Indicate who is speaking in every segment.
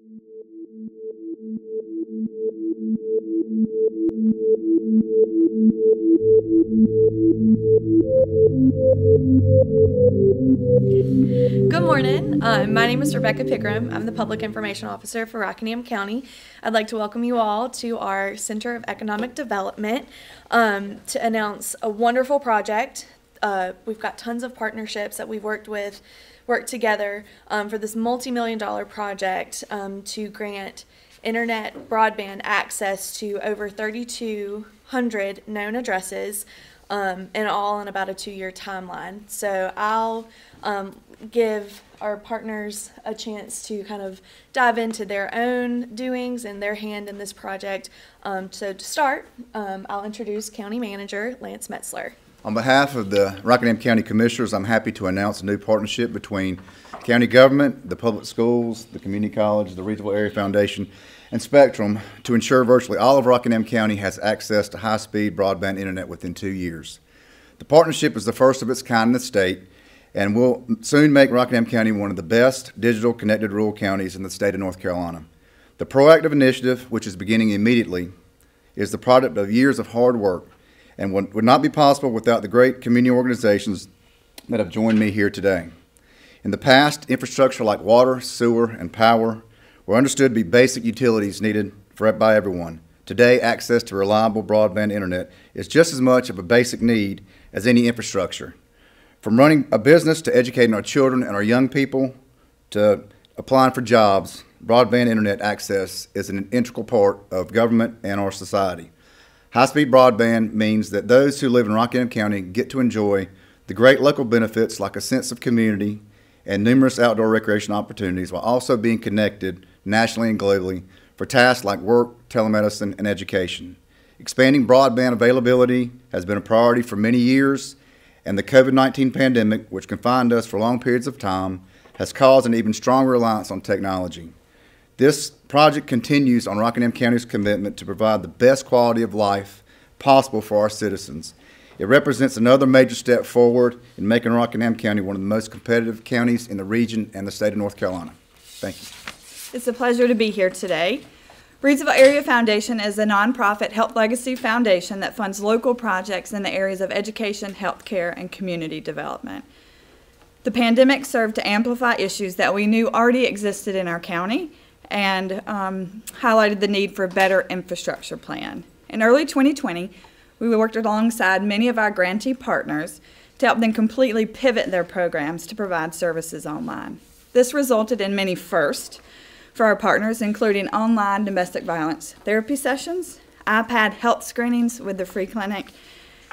Speaker 1: Good morning. My name is Rebecca Pickram. I'm the Public Information Officer for Rockingham County. I'd like to welcome you all to our Center of Economic Development to announce a wonderful project. We've got tons of partnerships that we've worked together for this multi-million-dollar project to grant internet broadband access to over 3,200 known addresses, and all in about a 2-year timeline. So I'll give our partners a chance to kind of dive into their own doings and their hand in this project. So to start, I'll introduce County Manager Lance Metzler.
Speaker 2: On behalf of the Rockingham County Commissioners, I'm happy to announce a new partnership between county government, the public schools, the community college, the Reidsville Area Foundation, and Spectrum to ensure virtually all of Rockingham County has access to high-speed broadband internet within 2 years. The partnership is the first of its kind in the state and will soon make Rockingham County one of the best digital connected rural counties in the state of North Carolina. The proactive initiative, which is beginning immediately, is the product of years of hard work and would not be possible without the great community organizations that have joined me here today. In the past, infrastructure like water, sewer, and power were understood to be basic utilities needed by everyone. Today, access to reliable broadband internet is just as much of a basic need as any infrastructure. From running a business to educating our children and our young people to applying for jobs, broadband internet access is an integral part of government and our society. High-speed broadband means that those who live in Rockingham County get to enjoy the great local benefits like a sense of community and numerous outdoor recreation opportunities while also being connected nationally and globally for tasks like work, telemedicine, and education. Expanding broadband availability has been a priority for many years, and the COVID-19 pandemic, which confined us for long periods of time, has caused an even stronger reliance on technology. This project continues on Rockingham County's commitment to provide the best quality of life possible for our citizens. It represents another major step forward in making Rockingham County one of the most competitive counties in the region and the state of North Carolina. Thank you.
Speaker 3: It's a pleasure to be here today. Reidsville Area Foundation is a nonprofit health legacy foundation that funds local projects in the areas of education, healthcare, and community development. The pandemic served to amplify issues that we knew already existed in our county and highlighted the need for a better infrastructure plan. In early 2020, we worked alongside many of our grantee partners to help them completely pivot their programs to provide services online. This resulted in many firsts for our partners, including online domestic violence therapy sessions, iPad health screenings with the free clinic,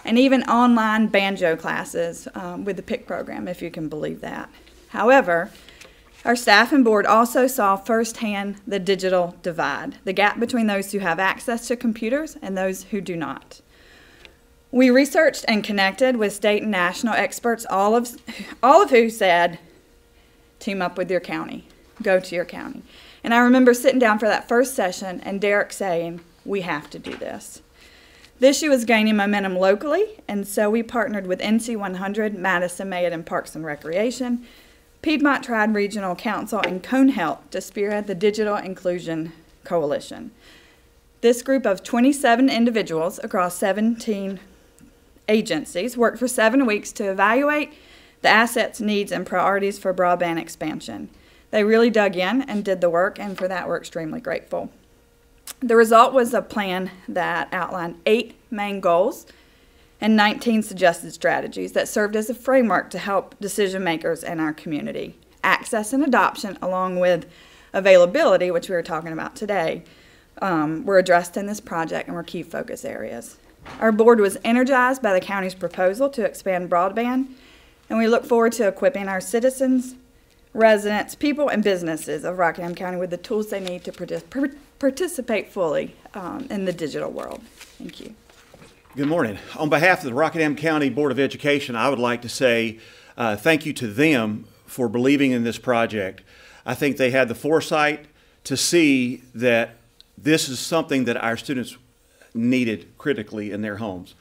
Speaker 3: and even online banjo classes with the PIC program, if you can believe that. However, our staff and board also saw firsthand the digital divide, the gap between those who have access to computers and those who do not. We researched and connected with state and national experts, all of who said, team up with your county, go to your county. And I remember sitting down for that first session and Derek saying, we have to do this. The issue was gaining momentum locally, and so we partnered with NC 100, Madison Mayett and Parks and Recreation, Piedmont Triad Regional Council, and Cone Health to spearhead the Digital Inclusion Coalition. This group of 27 individuals across 17 agencies worked for 7 weeks to evaluate the assets, needs, and priorities for broadband expansion. They really dug in and did the work, and for that we're extremely grateful. The result was a plan that outlined 8 main goals and 19 suggested strategies that served as a framework to help decision makers in our community. Access and adoption, along with availability, which we were talking about today, were addressed in this project and were key focus areas. Our board was energized by the county's proposal to expand broadband, and we look forward to equipping our citizens, residents, people, and businesses of Rockingham County with the tools they need to participate fully in the digital world. Thank you.
Speaker 4: Good morning. On behalf of the Rockingham County Board of Education, I would like to say thank you to them for believing in this project. I think they had the foresight to see that this is something that our students needed critically in their homes.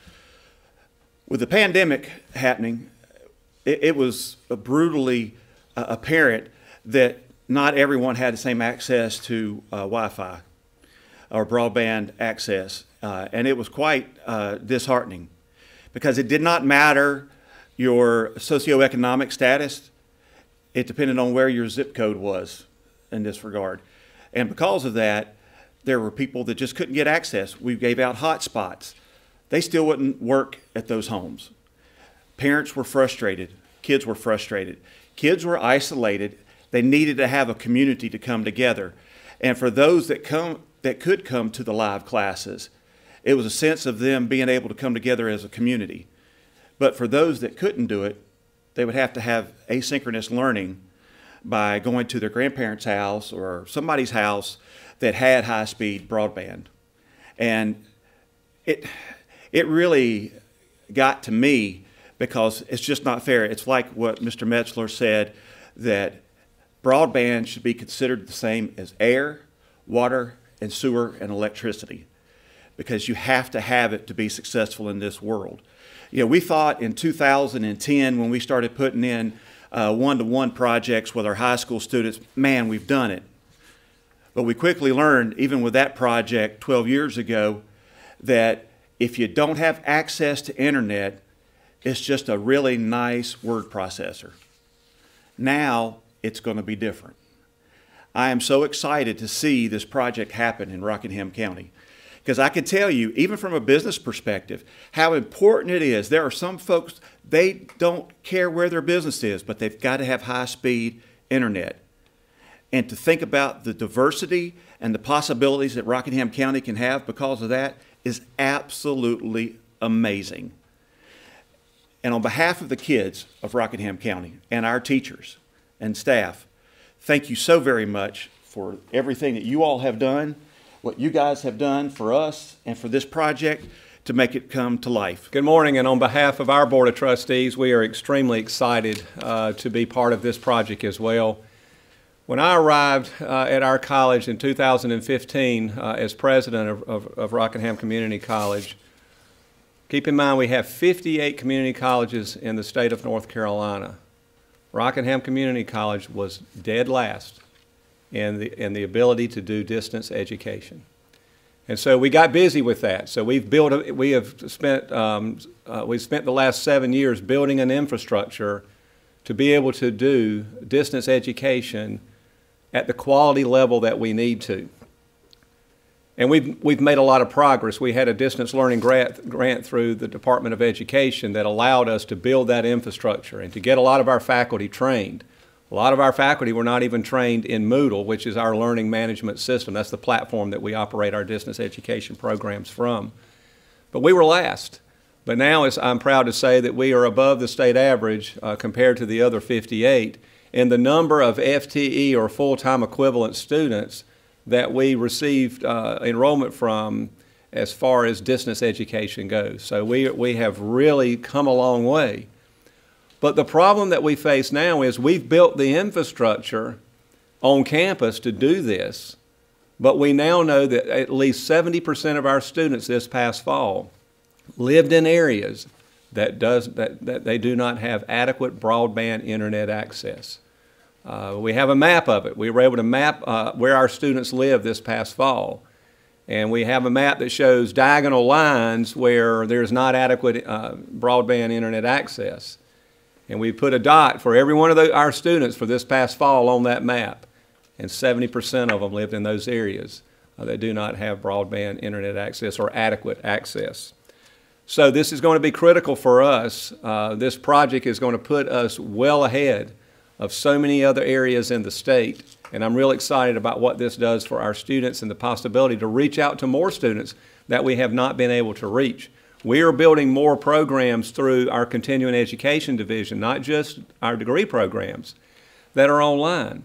Speaker 4: With the pandemic happening, it was brutally apparent that not everyone had the same access to Wi-Fi or broadband access, and it was quite disheartening, because it did not matter your socioeconomic status. It depended on where your zip code was in this regard. And because of that, there were people that just couldn't get access. We gave out hotspots. They still wouldn't work at those homes. Parents were frustrated. Kids were frustrated. Kids were isolated. They needed to have a community to come together. And for those that could come to the live classes, it was a sense of them being able to come together as a community. But for those that couldn't do it, they would have to have asynchronous learning by going to their grandparents' house or somebody's house that had high-speed broadband. And it really got to me, because it's just not fair. It's like what Mr. Metzler said, that broadband should be considered the same as air, water, and sewer and electricity, because you have to have it to be successful in this world. You know, we thought in 2010, when we started putting in one-to-one projects with our high school students, man, we've done it. But we quickly learned, even with that project 12 years ago, that if you don't have access to internet, it's just a really nice word processor. Now it's going to be different. I am so excited to see this project happen in Rockingham County, because I can tell you, even from a business perspective, how important it is. There are some folks, they don't care where their business is, but they've got to have high-speed internet. And to think about the diversity and the possibilities that Rockingham County can have because of that is absolutely amazing. And on behalf of the kids of Rockingham County and our teachers and staff, thank you so very much for everything that you all have done, what you guys have done for us and for this project to make it come to life.
Speaker 5: Good morning, and on behalf of our Board of Trustees, we are extremely excited to be part of this project as well. When I arrived at our college in 2015 as president of Rockingham Community College, keep in mind we have 58 community colleges in the state of North Carolina. Rockingham Community College was dead last in the ability to do distance education. And so we got busy with that. So we've spent the last 7 years building an infrastructure to be able to do distance education at the quality level that we need to. And we've made a lot of progress. We had a distance learning grant through the Department of Education that allowed us to build that infrastructure and to get a lot of our faculty trained. A lot of our faculty were not even trained in Moodle, which is our learning management system. That's the platform that we operate our distance education programs from. But we were last. But now I'm proud to say that we are above the state average compared to the other 58 in the number of FTE or full-time equivalent students that we received enrollment from as far as distance education goes. So we have really come a long way. But the problem that we face now is we've built the infrastructure on campus to do this, but we now know that at least 70% of our students this past fall lived in areas that they do not have adequate broadband internet access. We have a map of it. We were able to map where our students live this past fall. And we have a map that shows diagonal lines where there's not adequate broadband internet access. And we put a dot for every one of our students for this past fall on that map. And 70% of them lived in those areas that do not have broadband internet access or adequate access. So this is going to be critical for us. This project is going to put us well ahead of so many other areas in the state. And I'm real excited about what this does for our students and the possibility to reach out to more students that we have not been able to reach. We are building more programs through our continuing education division, not just our degree programs that are online.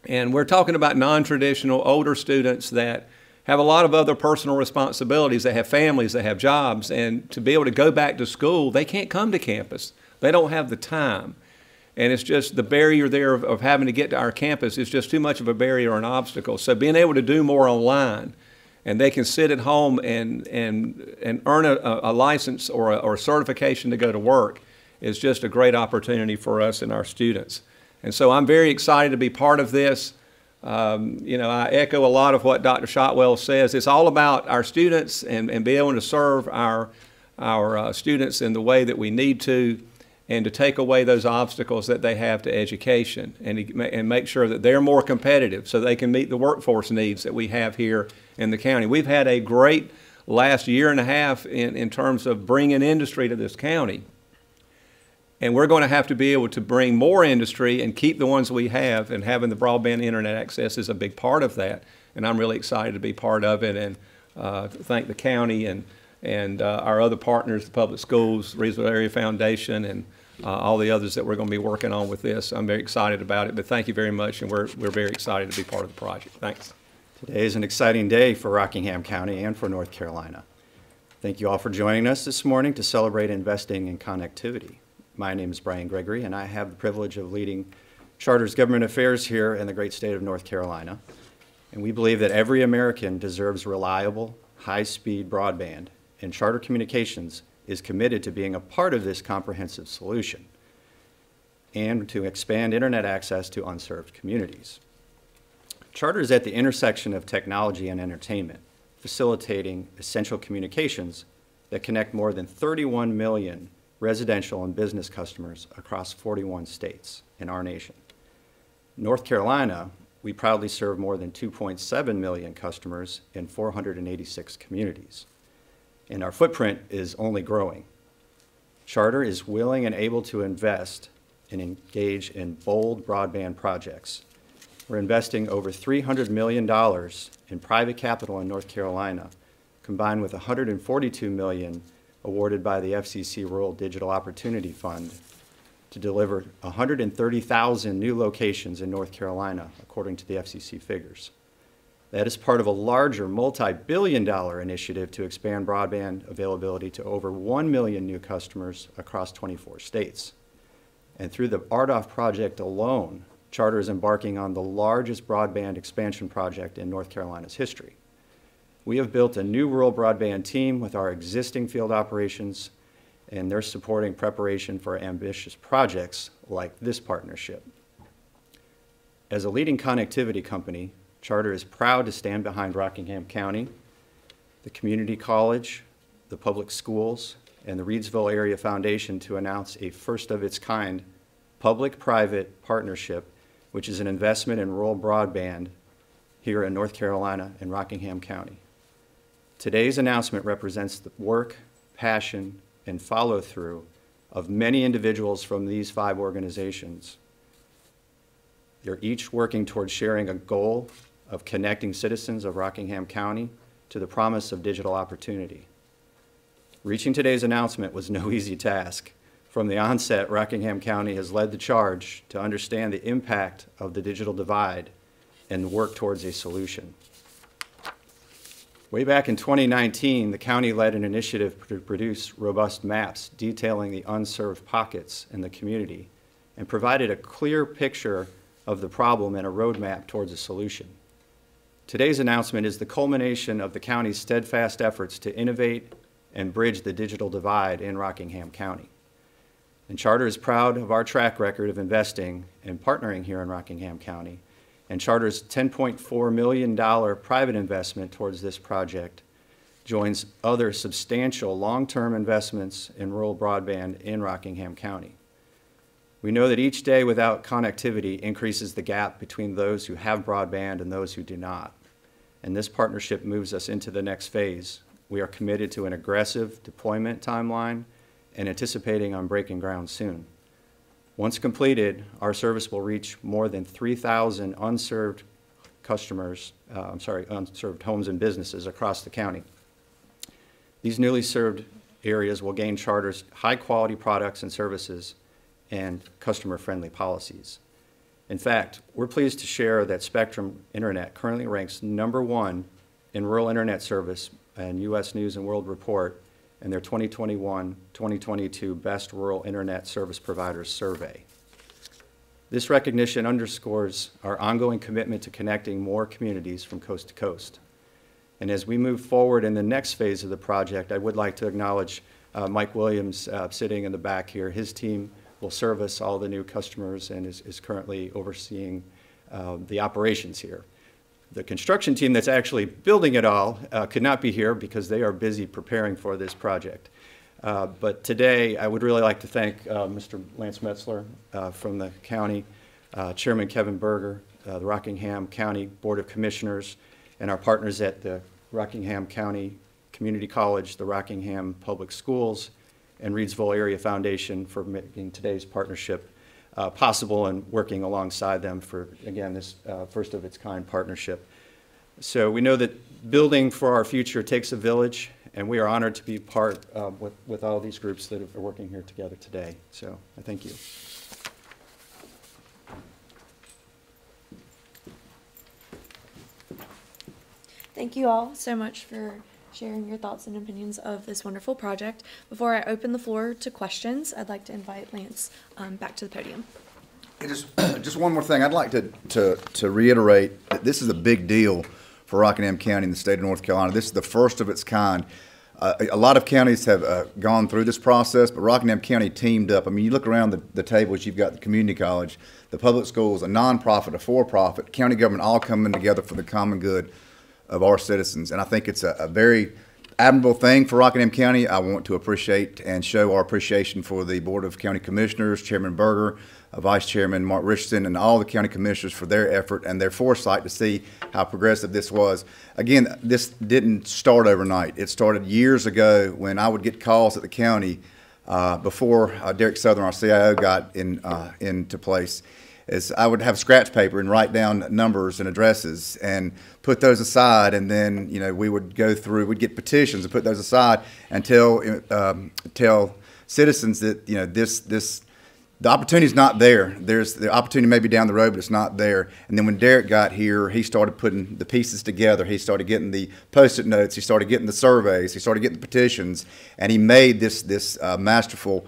Speaker 5: And we're talking about non-traditional older students that have a lot of other personal responsibilities. They have families, they have jobs, and to be able to go back to school, they can't come to campus. They don't have the time. And it's just the barrier there of having to get to our campus is just too much of a barrier or an obstacle. So being able to do more online, and they can sit at home and earn a license or a certification to go to work is just a great opportunity for us and our students. And so I'm very excited to be part of this. I echo a lot of what Dr. Shotwell says. It's all about our students and being able to serve our students in the way that we need to, and to take away those obstacles that they have to education, and make sure that they're more competitive so they can meet the workforce needs that we have here in the county. We've had a great last year and a half in terms of bringing industry to this county. And we're going to have to be able to bring more industry and keep the ones we have, and having the broadband internet access is a big part of that. And I'm really excited to be part of it, and thank the county and our other partners, the public schools, Reidsville Area Foundation, and all the others that we're going to be working on with this. I'm very excited about it, but thank you very much, and we're very excited to be part of the project. Thanks.
Speaker 6: Today is an exciting day for Rockingham County and for North Carolina. Thank you all for joining us this morning to celebrate investing in connectivity. My name is Brian Gregory, and I have the privilege of leading Charter's government affairs here in the great state of North Carolina. And we believe that every American deserves reliable, high-speed broadband, and Charter Communications is committed to being a part of this comprehensive solution and to expand internet access to unserved communities. Charter is at the intersection of technology and entertainment, facilitating essential communications that connect more than 31 million residential and business customers across 41 states in our nation. North Carolina, we proudly serve more than 2.7 million customers in 486 communities, and our footprint is only growing. Charter is willing and able to invest and engage in bold broadband projects. We're investing over $300 million in private capital in North Carolina, combined with $142 million awarded by the FCC Rural Digital Opportunity Fund to deliver 130,000 new locations in North Carolina, according to the FCC figures. That is part of a larger multi-billion-dollar initiative to expand broadband availability to over 1 million new customers across 24 states. And through the RDOF project alone, Charter is embarking on the largest broadband expansion project in North Carolina's history. We have built a new rural broadband team with our existing field operations, and they're supporting preparation for ambitious projects like this partnership. As a leading connectivity company, Charter is proud to stand behind Rockingham County, the Community College, the public schools, and the Reidsville Area Foundation to announce a first-of-its-kind public-private partnership, which is an investment in rural broadband here in North Carolina and Rockingham County. Today's announcement represents the work, passion, and follow-through of many individuals from these 5 organizations. They're each working towards sharing a goal of connecting citizens of Rockingham County to the promise of digital opportunity. Reaching today's announcement was no easy task. From the onset, Rockingham County has led the charge to understand the impact of the digital divide and work towards a solution. Way back in 2019, the county led an initiative to produce robust maps detailing the unserved pockets in the community and provided a clear picture of the problem and a roadmap towards a solution. Today's announcement is the culmination of the county's steadfast efforts to innovate and bridge the digital divide in Rockingham County. And Charter is proud of our track record of investing and partnering here in Rockingham County. And Charter's $10.4 million private investment towards this project joins other substantial long-term investments in rural broadband in Rockingham County. We know that each day without connectivity increases the gap between those who have broadband and those who do not. And this partnership moves us into the next phase. We are committed to an aggressive deployment timeline and anticipating on breaking ground soon. Once completed, our service will reach more than 3,000 unserved unserved homes and businesses across the county. These newly served areas will gain Charter's high-quality products and services and customer-friendly policies. In fact, we're pleased to share that Spectrum Internet currently ranks #1 in rural internet service in U.S. News & World Report in their 2021-2022 Best Rural Internet Service Providers Survey. This recognition underscores our ongoing commitment to connecting more communities from coast to coast. And as we move forward in the next phase of the project, I would like to acknowledge Mike Williams sitting in the back here. His team will service all the new customers and is currently overseeing the operations here. The construction team that's actually building it all could not be here because they are busy preparing for this project. But today, I would really like to thank Mr. Lance Metzler from the county, Chairman Kevin Berger, the Rockingham County Board of Commissioners, and our partners at the Rockingham County Community College, the Rockingham Public Schools, and Reidsville Area Foundation for making today's partnership possible and working alongside them for, again, this first of its kind partnership. So we know that building for our future takes a village, and we are honored to be part with all these groups that are working here together today. So I thank you.
Speaker 1: Thank you all so much for sharing your thoughts and opinions of this wonderful project. Before I open the floor to questions, I'd like to invite Lance back to the podium.
Speaker 2: Just one more thing. I'd like to reiterate that this is a big deal for Rockingham County in the state of North Carolina. This is the first of its kind. A lot of counties have gone through this process, but Rockingham County teamed up. I mean, you look around the tables, you've got the community college, the public schools, a nonprofit, a for-profit, county government all coming together for the common good of our citizens. And I think it's a very admirable thing for Rockingham County. I want to appreciate and show our appreciation for the Board of County Commissioners, Chairman Berger, Vice Chairman Mark Richardson, and all the county commissioners for their effort and their foresight to see how progressive this was. Again, this didn't start overnight. It started years ago when I would get calls at the county before Derek Southern, our CIO, got into place. Is I would have scratch paper and write down numbers and addresses and put those aside, and then we would go through, we'd get petitions and put those aside and tell citizens that the opportunity is not there. The opportunity may be down the road, but it's not there. And then when Derek got here, he started putting the pieces together. He started getting the Post-it notes. He started getting the surveys. He started getting the petitions, and he made this masterful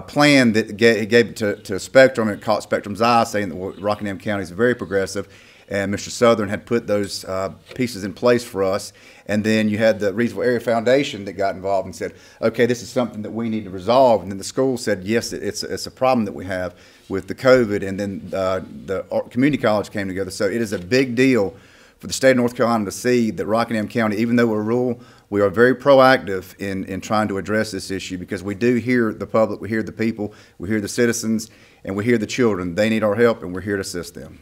Speaker 2: plan that he gave it to Spectrum, and it caught Spectrum's eye, saying that Rockingham County is very progressive. And Mr. Southern had put those pieces in place for us. And then you had the Reidsville Area Foundation that got involved and said, okay, this is something that we need to resolve. And then the school said, yes, it's a problem that we have with the COVID. And then the community college came together. So it is a big deal for the state of North Carolina to see that Rockingham County, even though we're rural, we are very proactive in trying to address this issue, because we do hear the public, we hear the people, we hear the citizens, and we hear the children. They need our help, and we're here to assist them.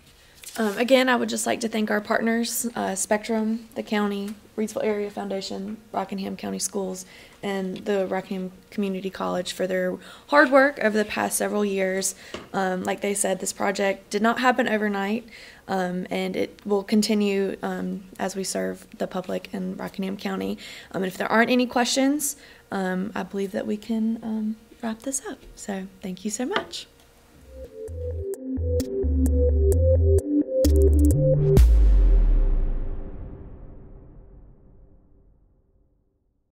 Speaker 1: Again, I would just like to thank our partners, Spectrum, the county, Reidsville Area Foundation, Rockingham County Schools, and the Rockingham Community College for their hard work over the past several years. Like they said, this project did not happen overnight, and it will continue as we serve the public in Rockingham County. And if there aren't any questions, I believe that we can wrap this up. So thank you so much.